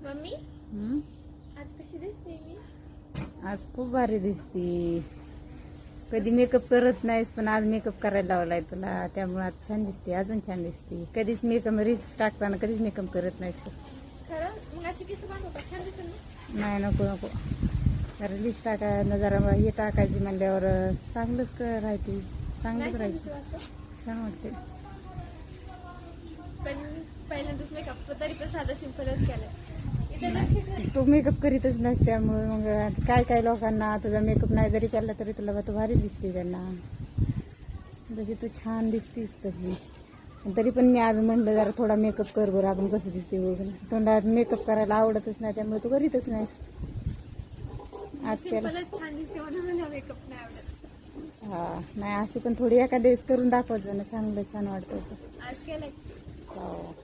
Mummy हम्म? आज कशी दिसते मी? आज खूप भारी दिसती. कधी मेकअप करत नाहीस पण आज मेकअप करायला लावलाय तुला, त्यामुळे आज छान दिसते, अजून छान दिसते. कधीच मेकअप रील्स टाकताना कधीच मेकअप करत नाहीस तू. खरं मग अशी केस बांधू का? छान दिसेल ना? नाही, नको नको. रील्स टाकायला जरा हे टाकायची म्हणल्यावर चांगलंच राहते, नाही चांगलंच छान दिसू राहायचं, असं. छान वाटते. पण पहिल्यांदाच मेकअप तरी पण साधा सिंपलच केलाय. इथं लक्ष ठेव. तू मेकअप करीतच नाहीस, त्यामुळे मग काय काय लोकांना तुझा मेकअप नाही जरी केला तरी तुला तू भारी दिसते त्यांना. जशी तू छान दिसतीस तशी. तरी पण मी आज म्हणलं जरा थोडा मेकअप कर बरं, आपण कसं दिसते बघ. तोंडात मेकअप करायला आवडतच नाही, त्यामुळे तू करीतच नाहीस. आज केला. सिंपलच छान दिसते म्हणून मला मेकअप नाही आवडत. हा नाही, अशी पण थोडी एखाद्या वेळेस करून दाखवायचं ना, चांगलं छान वाटतं असं. आज केलाय. हो.